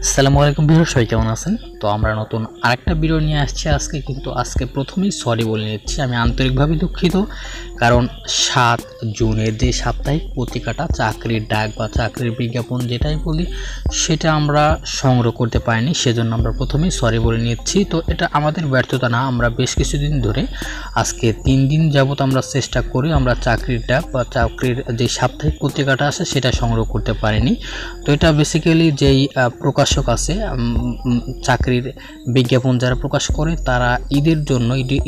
আসসালামু আলাইকুম ভিউয়ার, সবাই কেমন আছেন? তো আমরা নতুন আরেকটা ভিডিও নিয়ে আসছি আজকে প্রথমেই সরি বলে নিচ্ছি। আমি আন্তরিকভাবে দুঃখিত, কারণ 7 জুনের যে সাপ্তাহিক পত্রিকাটা চাকরির ডাক বা চাকরির বিজ্ঞাপন যেটাই বলি সেটা আমরা সংগ্রহ করতে পারিনি, সেজন্য আমরা প্রথমেই সরি বলে নিচ্ছি। তো এটা আমাদের ব্যর্থতা না, আমরা বেশ কিছুদিন ধরে আজকে 3 দিন যাবত আমরা চেষ্টা করি আমরা চাকরির ডাক বা চাকরির যে সাপ্তাহিক পত্রিকাটা আছে সেটা সংগ্রহ করতে পারিনি। তো এটা বেসিক্যালি যেই প্রকাশক আছে চাকরির বিজ্ঞাপন যারা প্রকাশ করে তারা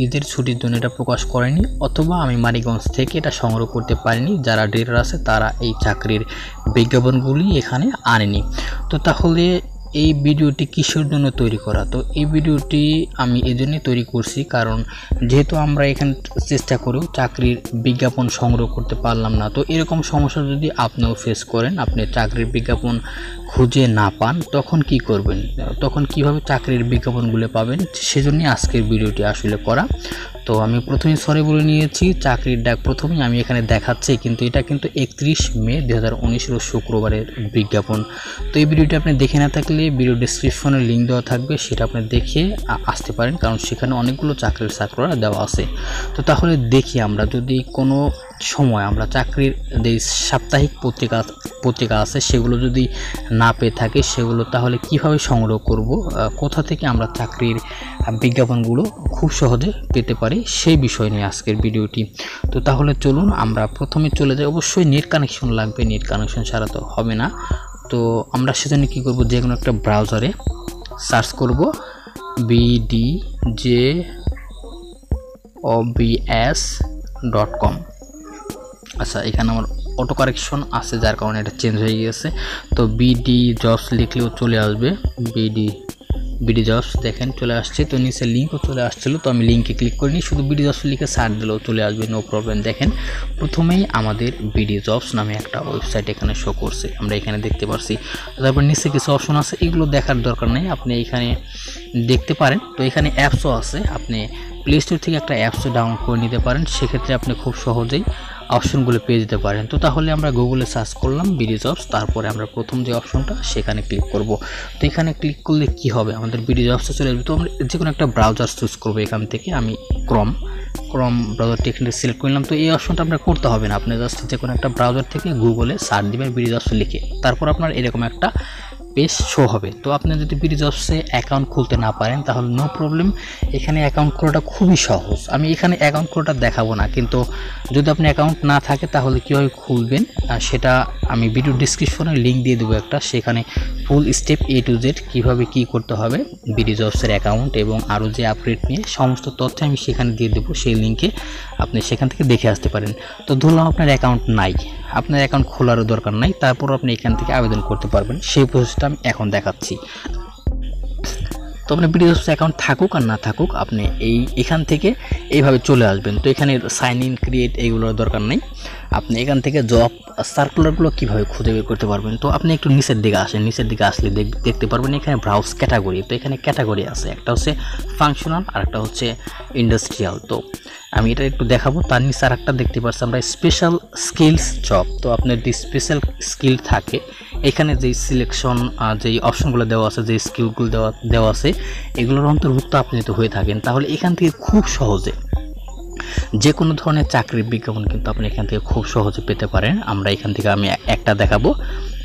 ঈদের ছুটির জন্য এটা প্রকাশ করেনি, অথবা আমি মানিকগঞ্জ থেকে এটা সংগ্রহ করতে পারিনি। যারা ডিলার আছে তারা এই চাকরির বিজ্ঞাপনগুলি এখানে আনেনি। তো তাহলে এই ভিডিওটি কিসের জন্য তৈরি করা? তো এই ভিডিওটি আমি এজন্যই তৈরি করছি কারণ যেহেতু আমরা এখানে চেষ্টা করেও চাকরির বিজ্ঞাপন সংগ্রহ করতে পারলাম না। তো এরকম সমস্যা যদি আপনিও ফেস করেন, আপনি চাকরির বিজ্ঞাপন খুঁজে না পান, তখন কি করবেন, তখন কিভাবে চাকরির বিজ্ঞাপনগুলো পাবেন, সেজন্যই আজকের ভিডিওটি আসলে করা। তো আমি প্রথমেই সরি বলে নিয়েছি, চাকরির ডাক প্রথমেই আমি এখানে দেখাচ্ছি, কিন্তু এটা কিন্তু 31 মে 2019 শুক্রবারের বিজ্ঞাপন। তো এই ভিডিওটি আপনি দেখে না থাকলে ভিডিও ডেসক্রিপশনে লিঙ্ক দেওয়া থাকবে, সেটা আপনি দেখে আসতে পারেন, কারণ সেখানে অনেকগুলো চাকরির সার্কুলার দেওয়া আছে। তো তাহলে দেখি আমরা যদি কোনো সময় আমরা চাকরির যে সাপ্তাহিক পত্রিকা আছে সেগুলো যদি না পেয়ে থাকি, সেগুলো তাহলে কিভাবে সংগ্রহ করব, কোথা থেকে আমরা চাকরির বিজ্ঞাপনগুলো খুব সহজে পেতে পারি, সেই বিষয় নিয়ে আজকের ভিডিওটি। তো তাহলে চলুন আমরা প্রথমে চলে যাই। অবশ্যই নেট কানেকশন লাগবে, নেট কানেকশন ছাড়া তো হবে না। তো আমরা সেজন্য কী করব, যে কোনো একটা ব্রাউজারে সার্চ করব bdjobs.com। আচ্ছা, এখানে আমার অটো কারেকশন আছে যার কারণে এটা চেঞ্জ হয়ে গিয়েছে। তো বিডি জবস লিখলেও চলে আসবে, বিডি জবস দেখেন চলে আসছে। তো নিচে লিঙ্কও চলে আসছিলো, তো আমি লিঙ্কে ক্লিক করিনি, শুধু বিডি জবস লিখে সার্চ দিলেও চলে আসবে, নো প্রবলেম। দেখেন প্রথমেই আমাদের বিডি জবস নামে একটা ওয়েবসাইট এখানে শো করছে, আমরা এখানে দেখতে পাচ্ছি। তারপর নিচে কিছু অপশন আছে, এগুলো দেখার দরকার নেই, আপনি এখানে দেখতে পারেন। তো এখানে অ্যাপসও আছে, আপনি প্লে স্টোর থেকে একটা অ্যাপসও ডাউনলোড করে নিতে পারেন, সেক্ষেত্রে আপনি খুব সহজেই অপশনগুলো পেয়ে যেতে পারেন। তো তাহলে আমরা গুগলে সার্চ করলাম বিডি জবস, তারপরে আমরা প্রথম যে অপশনটা সেখানে ক্লিক করব। তো এখানে ক্লিক করলে কি হবে, আমাদের বিডি জবসে চলে আসবে। তো আমরা যে কোনো একটা ব্রাউজার চুজ করবো, এখান থেকে আমি ক্রম ব্রাউজারটি এখানে সিলেক্ট করলাম। তো এই অপশনটা আপনার করতে হবে না, আপনি জাস্ট যে কোনো একটা ব্রাউজার থেকে গুগলে সার্চ দিবেন বিডি জবস লিখে, তারপর আপনার এরকম একটা পেজ শো হবে। তো আপনি যদি বিডি জবসে অ্যাকাউন্ট খুলতে না পারেন তাহলে নো প্রবলেম, এখানে অ্যাকাউন্ট খোলাটা খুবই সহজ। আমি এখানে অ্যাকাউন্ট খোলাটা দেখাবো না, কিন্তু যদি আপনি অ্যাকাউন্ট না থাকে তাহলে কীভাবে খুলবেন সেটা আমি ভিডিও ডিসক্রিপশনে লিঙ্ক দিয়ে দেবো একটা, সেখানে ফুল স্টেপ A to Z কীভাবে কী করতে হবে বিডি জবসের অ্যাকাউন্ট এবং আরও যে আপডেট নিয়ে সমস্ত তথ্য আমি সেখানে দিয়ে দেবো, সেই লিঙ্কে আপনি সেখান থেকে দেখে আসতে পারেন। তো ধরলাম আপনার অ্যাকাউন্ট নাই, আপনার অ্যাকাউন্ট খোলারও দরকার নাই, তারপর আপনি এখান থেকে আবেদন করতে পারবেন, সেই প্রসেসটা আমি এখন দেখাচ্ছি। তো আপনার বিডি জবস অ্যাকাউন্ট থাকুক আর না থাকুক, আপনি এখান থেকে এইভাবে চলে আসবেন। তো এখানে সাইন ইন ক্রিয়েট এইগুলোর দরকার নেই, আপনি এখান থেকে জব সার্কুলারগুলো কীভাবে খুঁজে বের করতে পারবেন। তো আপনি একটু নিচের দিকে আসেন, নিচের দিকে আসলে দেখতে পারবেন এখানে ব্রাউজ ক্যাটাগরি। তো এখানে ক্যাটাগরি আছে, একটা হচ্ছে ফাংশনাল আর একটা হচ্ছে ইন্ডাস্ট্রিয়াল। তো আমি এটা একটু দেখাবো, তার নিচে আর একটা দেখতে পাচ্ছি আমরা স্পেশাল স্কিলস জব। তো আপনার যে স্পেশাল স্কিল থাকে এখানে যেই সিলেকশন যেই অপশনগুলো দেওয়া আছে, যেই স্কিলগুলো দেওয়া আছে এগুলোর অন্তর্ভুক্ত আপনি যদি হয়ে থাকেন তাহলে এখান থেকে খুব সহজে যে কোনো ধরনের চাকরির বিজ্ঞাপন কিন্তু আপনি এখান থেকে খুব সহজে পেতে পারেন। আমরা এখান থেকে আমি একটা দেখাবো।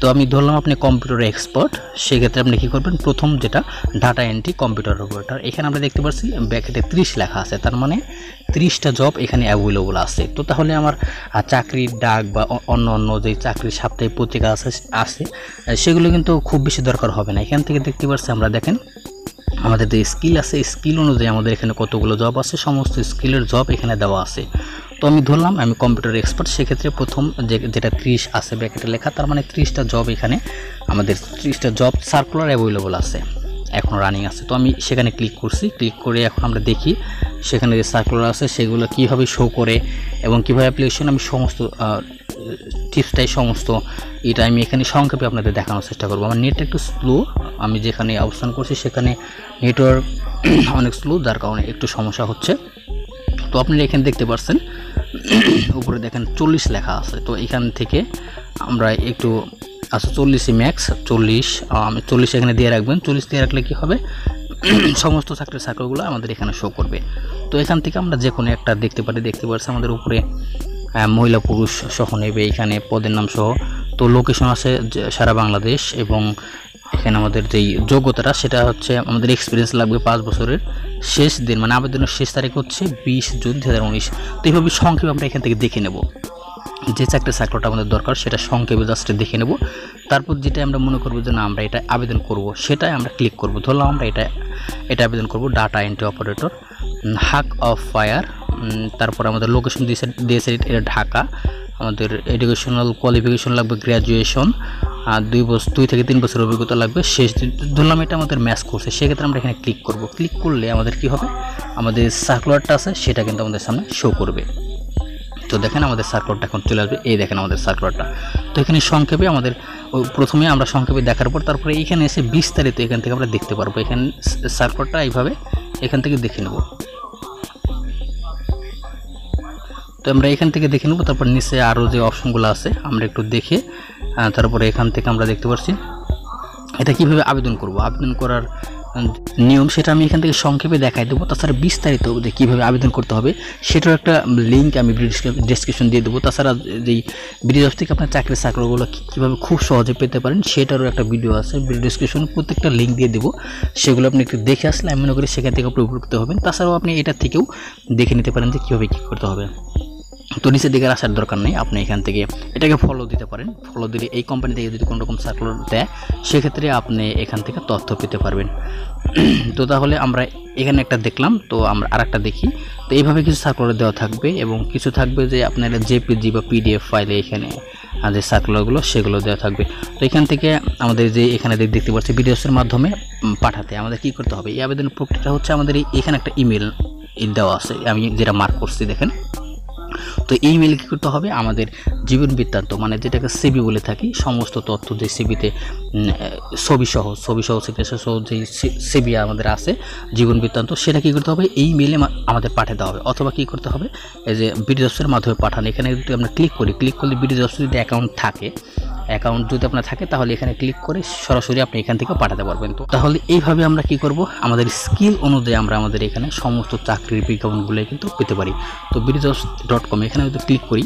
তো আমি ধরলাম আপনি কম্পিউটার এক্সপার্ট, সেক্ষেত্রে আপনি কী করবেন, প্রথম যেটা ডাটা এন্ট্রি কম্পিউটার অপারেটর, এখানে আমরা দেখতে পাচ্ছি ব্র্যাকেটে 30 লেখা আছে, তার মানে 30টা জব এখানে অ্যাভেলেবল আছে। তো তাহলে আমার চাকরির ডাক বা অন্য যেই চাকরির সাপ্তাহিক পত্রিকা আছে সেগুলো কিন্তু খুব বেশি দরকার হবে না। এখান থেকে দেখতে পাচ্ছি আমরা, দেখেন আমাদের যে স্কিল আছে স্কিল অনুযায়ী আমাদের এখানে কতগুলো জব আছে, সমস্ত স্কিলের জব এখানে দেওয়া আছে। তো আমি ধরলাম আমি কম্পিউটার এক্সপার্ট, সেক্ষেত্রে প্রথম যেটা 30 আছে ব্র্যাকেটে লেখা, তার মানে 30টা জব এখানে আমাদের 30টা জব সার্কুলার অ্যাভেলেবল আছে, এখন রানিং আছে। তো আমি সেখানে ক্লিক করছি, ক্লিক করে এখন আমরা দেখি সেখানে যে সার্কুলার আছে সেগুলো কীভাবে শো করে এবং কীভাবে অ্যাপ্লিকেশন, আমি সমস্ত টিপসটাই এটা আমি এখানে সংক্ষেপে আপনাদের দেখানোর চেষ্টা করবো। আমার নেট একটু স্লো, আমি যেখানে অবস্থান করছি সেখানে নেটওয়ার্ক অনেক স্লো, যার কারণে একটু সমস্যা হচ্ছে। তো আপনারা এখানে দেখতে পাচ্ছেন উপরে দেখেন 40 লেখা আছে। তো এখান থেকে আমরা একটু আচ্ছা 40 ম্যাক্স 40, আমি 40 এখানে দিয়ে রাখবেন। 40 দিয়ে রাখলে কি হবে, সমস্ত চাকরির সার্কেলগুলো আমাদের এখানে শো করবে। তো এখান থেকে আমরা যে কোনো একটা দেখতে পাচ্ছি আমাদের উপরে মহিলা পুরুষ সহ নেবে, এখানে পদের নাম সহ। তো লোকেশন আছে সারা বাংলাদেশ, এবং এখানে আমাদের যেই যোগ্যতাটা সেটা হচ্ছে আমাদের এক্সপিরিয়েন্স লাগবে 5 বছরের। শেষ দিন মানে আবেদনের শেষ তারিখ হচ্ছে 20 জুন 2019। তো এইভাবে সংক্ষেপে আমরা এখান থেকে দেখে নেব যে চাকরির সার্কেলটা আমাদের দরকার, সেটা সংক্ষেপে জাস্ট দেখে নেব। তারপর যেটা আমরা মনে করবো যে না আমরা এটা আবেদন করব, সেটাই আমরা ক্লিক করব। ধরলাম আমরা এটা আবেদন করব, ডাটা এন্ট্রি অপারেটর, হাক অফ ফায়ার। তারপর আমাদের লোকেশন দিয়েছে এটা ঢাকা। আমাদের এডুকেশনাল কোয়ালিফিকেশন লাগবে গ্র্যাজুয়েশন, আর 2 থেকে 3 বছর অভিজ্ঞতা লাগবে। শেষ ধরলাম এটা আমাদের ম্যাচ করছে, সেক্ষেত্রে আমরা এখানে ক্লিক করব। ক্লিক করলে আমাদের কি হবে, আমাদের সার্কুলারটা আছে সেটা কিন্তু আমাদের সামনে শো করবে। তো দেখেন আমাদের সার্কুলারটা এখন চলে আসবে, এই দেখেন আমাদের সার্কুলারটা। তো এখানে সংক্ষেপে আমাদের প্রথমে আমরা সংক্ষেপে দেখার পর তারপরে এইখানে এসে বিস্তারিত এখান থেকে আমরা দেখতে পারবো। এখানে সার্কুলারটা এইভাবে এখান থেকে দেখে নেব। তো আমরা এখান থেকে দেখে নেব, তারপর নিচে আরও যে অপশনগুলো আছে আমরা একটু দেখে তারপরে এখান থেকে আমরা দেখতে পাচ্ছি এটা কিভাবে আবেদন করব। আবেদন করার নিয়ম সেটা আমি এখান থেকে সংক্ষেপে দেখাই দেবো। তাছাড়া বিস্তারিত যে কীভাবে আবেদন করতে হবে সেটার একটা লিঙ্ক আমি ডেসক্রিপশন দিয়ে দেবো। তাছাড়া যেই BDJobs থেকে আপনার চাকরির সার্কুলারগুলো কীভাবে খুব সহজে পেতে পারেন সেটারও একটা ভিডিও আছে, ভিডিও ডেসক্রিপশনে প্রত্যেকটা লিঙ্ক দিয়ে দেবো। সেগুলো আপনি একটু দেখে আসলে আমি মনে করি সেখান থেকে আপনি উপকৃত হবেন। তাছাড়াও আপনি এটা থেকেও দেখে নিতে পারেন যে কীভাবে কী করতে হবে। তো নিচের দিকে আসার দরকার নেই, আপনি এখান থেকে এটাকে ফলো দিতে পারেন। ফলো দিলে এই কোম্পানি থেকে যদি কোনো রকম সার্কুলার দেয় সেক্ষেত্রে আপনি এখান থেকে তথ্য পেতে পারবেন। তো তাহলে আমরা এখানে একটা দেখলাম, তো আমরা আরেকটা দেখি। তো এইভাবে কিছু সার্কুলার দেওয়া থাকবে, এবং কিছু থাকবে যে আপনার JPG বা PDF ফাইলে এখানে যে সার্কুলারগুলো সেগুলো দেওয়া থাকবে। তো এখান থেকে আমাদের যে এখানে দেখতে পাচ্ছি BDJobs-এর মাধ্যমে পাঠাতে আমাদের কি করতে হবে, এই আবেদনের প্রক্রিয়াটা হচ্ছে আমাদের এখানে একটা ইমেল দেওয়া আছে, আমি যেটা মার্ক করছি দেখেন। তো এই মেইল কী করতে হবে, আমাদের জীবন বৃত্তান্ত মানে যেটাকে সিবি বলে থাকি, সমস্ত তথ্য যে সিবিতে ছবিসহ সিগনেচার সহ যে সিবি আমাদের আছে জীবন বৃত্তান্ত, সেটা কী করতে হবে, এই মেইলে আমাদের পাঠাতে হবে। অথবা কী করতে হবে, এই যে BDJobs-এর মাধ্যমে পাঠান। এখানে যদি আমরা ক্লিক করলে BDJobs যদি অ্যাকাউন্ট যদি আপনার থাকে তাহলে এখানে ক্লিক করে সরাসরি আপনি এখান থেকে পাঠাতে পারবেন। তো তাহলে এইভাবে আমরা কি করব, আমাদের স্কিল অনুযায়ী আমরা আমাদের এখানে সমস্ত চাকরির বিজ্ঞাপনগুলো কিন্তু পেতে পারি। তো bdjobs.com এখানে যদি ক্লিক করি,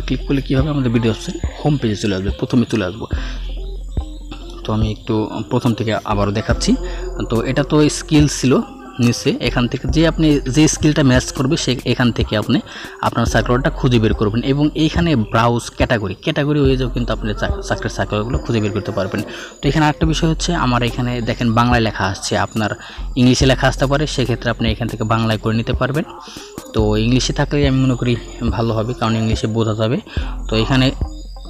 ক্লিক করলে কী হবে, আমাদের BDJobs-এর হোম পেজে চলে আসবে, প্রথমে চলে আসবো। তো আমি একটু প্রথম থেকে আবারও দেখাচ্ছি। তো এটা তো স্কিল ছিল নিচে, এখান থেকে যে আপনি যে স্কিলটা ম্যাচ করবে এখান থেকে আপনি আপনার সার্কুলারটা খুঁজে বের করবেন, এবং এইখানে ব্রাউজ ক্যাটাগরি হয়ে যাও কিন্তু আপনি চাকরির সার্কুলারগুলো খুঁজে বের করতে পারবেন। তো এখানে আরেকটা বিষয় হচ্ছে, আমার এখানে দেখেন বাংলায় লেখা আসছে, আপনার ইংলিশে লেখা আসতে পারে, সেক্ষেত্রে আপনি এখান থেকে বাংলায় করে নিতে পারবেন। তো ইংলিশে থাকলে আমি মনে করি ভালো হবে, কারণ ইংলিশে বোঝা যাবে। তো এখানে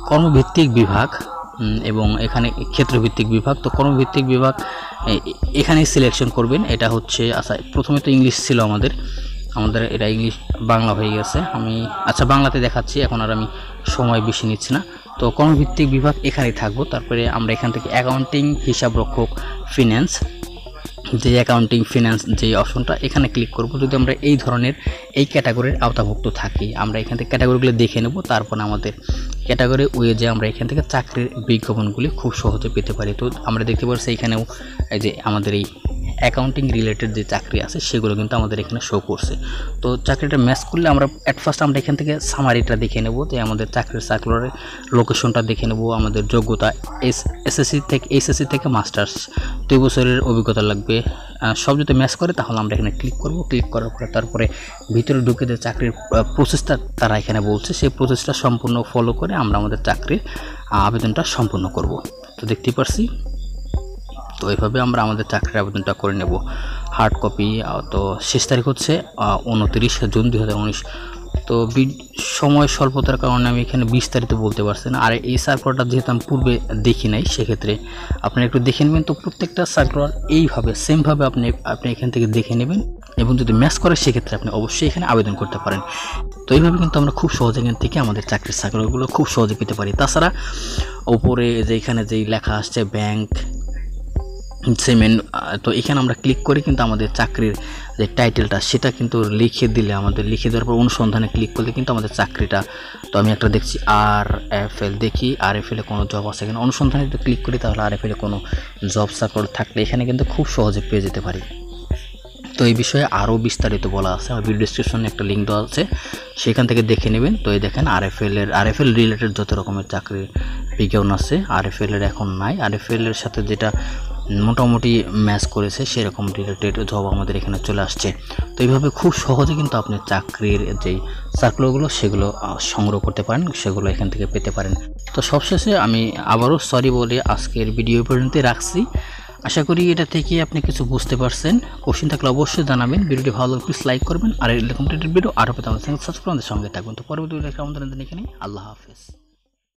কর্মভিত্তিক বিভাগ এবং এখানে ক্ষেত্রভিত্তিক বিভাগ। তো কর্মভিত্তিক বিভাগ এখানে সিলেকশন করবেন। এটা হচ্ছে আচ্ছা, প্রথমে তো ইংলিশ ছিল আমাদের এটা ইংলিশ বাংলা হয়ে গেছে। আমি আচ্ছা বাংলাতে দেখাচ্ছি, এখন আর আমি সময় বেশি নিচ্ছি না। তো কর্মভিত্তিক বিভাগ এখানেই থাকবো। তারপরে আমরা এখান থেকে অ্যাকাউন্টিং, হিসাবরক্ষক, ফিন্যান্স, যে অ্যাকাউন্টিং ফিন্যান্স যে অপশনটা এখানে ক্লিক করব। যদি আমরা এই ধরনের এই ক্যাটাগরির আওতাভুক্ত থাকি, আমরা এখান থেকে ক্যাটাগরিগুলো দেখে নেব। তারপর আমাদের ক্যাটাগরি ওয়েজে আমরা এখান থেকে চাকরির বিজ্ঞাপনগুলি খুব সহজে পেতে পারি। তো আমরা দেখতে পাচ্ছি এখানেও এই যে আমাদের এই অ্যাকাউন্টিং রিলেটেড যে চাকরি আছে সেগুলো কিন্তু আমাদের এখানে শো করছে। তো চাকরিটা ম্যাচ করলে আমরা ফার্স্ট আমরা এখান থেকে সামারিটা দেখে নেব, যে আমাদের চাকরির সার্কুলারের লোকেশনটা দেখে নেব, আমাদের যোগ্যতা এসএসসি থেকে মাস্টার্স 2 বছরের অভিজ্ঞতা লাগবে, সব যদি ম্যাচ করে তাহলে আমরা এখানে ক্লিক করব। ক্লিক করার পরে তারপরে ভিতরে ঢুকে যে চাকরির প্রসেসটা তারা এখানে বলছে, সেই প্রসেসটা সম্পূর্ণ ফলো করে আমরা আমাদের চাকরির আবেদনটা সম্পূর্ণ করব। তো দেখতেই পারছি, তো এইভাবে আমরা আমাদের চাকরির আবেদনটা করে নেব। হার্ড কপি তো শেষ তারিখ হচ্ছে 29 জুন 2019। তো সময় স্বল্পতার কারণে আমি এখানে বিস্তারিত বলতে পারছি না। আর এই সার্কুলারটা যেহেতু আমি পূর্বে দেখি নাই, সেক্ষেত্রে আপনারা একটু দেখে নেবেন। তো প্রত্যেকটা সার্কুলার এইভাবে সেমভাবে আপনি এখান থেকে দেখে নেবেন, এবং যদি ম্যাচ করে সেক্ষেত্রে আপনি অবশ্যই এখানে আবেদন করতে পারেন। তো এইভাবে কিন্তু আমরা খুব সহজে এখান থেকে আমাদের চাকরির সার্কুলারগুলো খুব সহজে পেতে পারি। তাছাড়া উপরে যে এখানে যেই লেখা আসছে ব্যাংক, সেমেন্ট। তো এখানে আমরা ক্লিক করে কিন্তু আমাদের চাকরির যে টাইটেলটা সেটা কিন্তু লিখে দিলে, আমাদের লিখে দেওয়ার পর অনুসন্ধানে ক্লিক করলে কিন্তু আমাদের চাকরিটা, তো আমি একটা দেখছি RFL, দেখি RFL কোনো জব আছে কিনা। অনুসন্ধানে যদি ক্লিক করি তাহলে RFL কোনো জব সার্কুলার থাকলে এখানে কিন্তু খুব সহজে পেয়ে যেতে পারি। তো এই বিষয়ে আরও বিস্তারিত বলা আছে, আমার ভিডিও ডেসক্রিপশনে একটা লিঙ্ক দেওয়া আছে, সেখান থেকে দেখে নেবেন। তো এই দেখেন RFL রিলেটেড যত রকমের চাকরির বিজ্ঞাপন আছে, RFL এখন নাই। RFL সাথে যেটা মোটামুটি ম্যাচ করেছে সেরকম রিলেটেড জব আমাদের এখানে চলে আসছে। তো এইভাবে খুব সহজে কিন্তু আপনি চাকরির যেই সার্কুলারগুলো সেগুলো সংগ্রহ করতে পারেন, সেগুলো এখান থেকে পেতে পারেন। তো সবশেষে আমি আবারও সরি বলে আজকের ভিডিও পর্যন্ত রাখছি। আশা করি এটা থেকে আপনি কিছু বুঝতে পারছেন। কোশ্চেন থাকলে অবশ্যই জানাবেন। ভিডিওটি ভালো লাগলে প্লিজ লাইক করবেন, আর এরকম ভিডিও আরও পেতে আমাদের চ্যানেল সাবস্ক্রাইব আমাদের সঙ্গে থাকবেন। তো পরবর্তী ভিডিও আমাদের এখানে। আল্লাহ হাফেজ।